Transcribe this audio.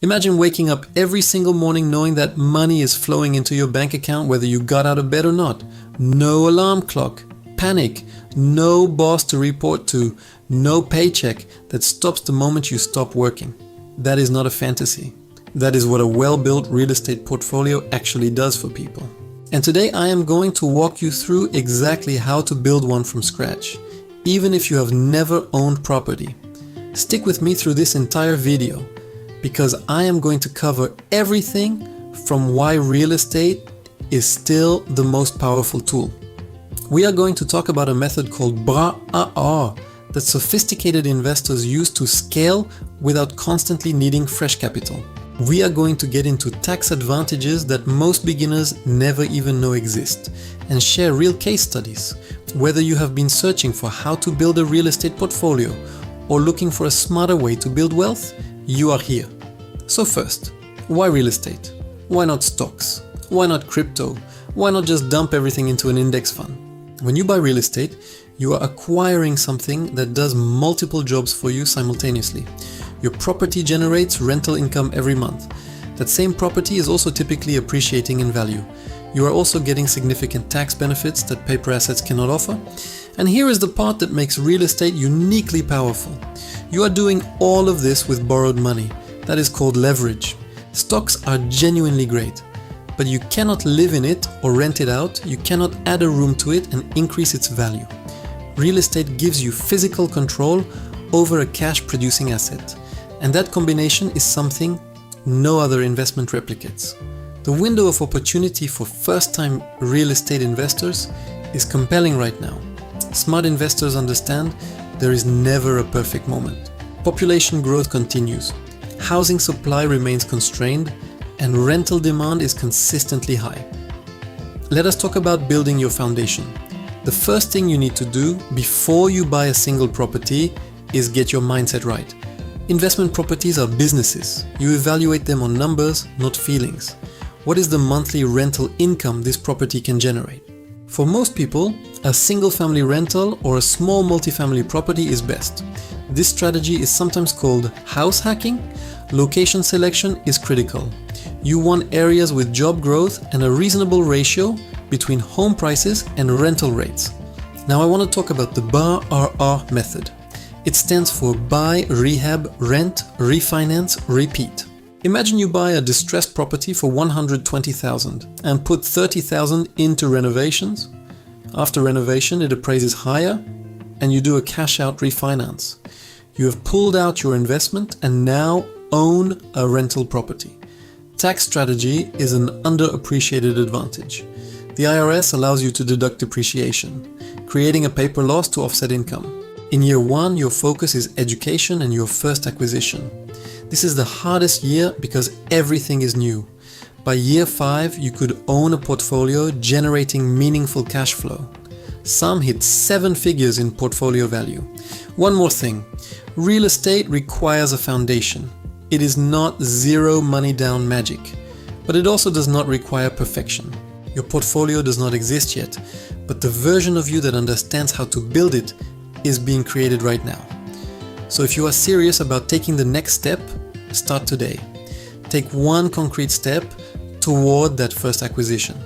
Imagine waking up every single morning knowing that money is flowing into your bank account whether you got out of bed or not. No alarm clock, panic, no boss to report to, no paycheck that stops the moment you stop working. That is not a fantasy. That is what a well-built real estate portfolio actually does for people. And today I am going to walk you through exactly how to build one from scratch, even if you have never owned property. Stick with me through this entire video, because I am going to cover everything from why real estate is still the most powerful tool. We are going to talk about a method called bras à art that sophisticated investors use to scale without constantly needing fresh capital. We are going to get into tax advantages that most beginners never even know exist and share real case studies. Whether you have been searching for how to build a real estate portfolio or looking for a smarter way to build wealth, you are here. So first, why real estate? Why not stocks? Why not crypto? Why not just dump everything into an index fund? When you buy real estate, you are acquiring something that does multiple jobs for you simultaneously. Your property generates rental income every month. That same property is also typically appreciating in value. You are also getting significant tax benefits that paper assets cannot offer. And here is the part that makes real estate uniquely powerful. You are doing all of this with borrowed money. That is called leverage. Stocks are genuinely great, but you cannot live in it or rent it out. You cannot add a room to it and increase its value. Real estate gives you physical control over a cash-producing asset, and that combination is something no other investment replicates. The window of opportunity for first-time real estate investors is compelling right now. Smart investors understand there is never a perfect moment. Population growth continues, housing supply remains constrained, and rental demand is consistently high. Let us talk about building your foundation. The first thing you need to do before you buy a single property is get your mindset right. Investment properties are businesses. You evaluate them on numbers, not feelings. What is the monthly rental income this property can generate? For most people, a single-family rental or a small multifamily property is best. This strategy is sometimes called house hacking. Location selection is critical. You want areas with job growth and a reasonable ratio between home prices and rental rates. Now I want to talk about the BRRR method. It stands for buy, rehab, rent, refinance, repeat. Imagine you buy a distressed property for $120,000 and put $30,000 into renovations. After renovation, it appraises higher and you do a cash out refinance. You have pulled out your investment and now own a rental property. Tax strategy is an underappreciated advantage. The IRS allows you to deduct depreciation, creating a paper loss to offset income. In year one, your focus is education and your first acquisition. This is the hardest year because everything is new. By year 5, you could own a portfolio generating meaningful cash flow. Some hit 7 figures in portfolio value. One more thing, real estate requires a foundation. It is not zero money down magic, but it also does not require perfection. Your portfolio does not exist yet, but the version of you that understands how to build it is being created right now. So if you are serious about taking the next step, start today. Take one concrete step toward that first acquisition.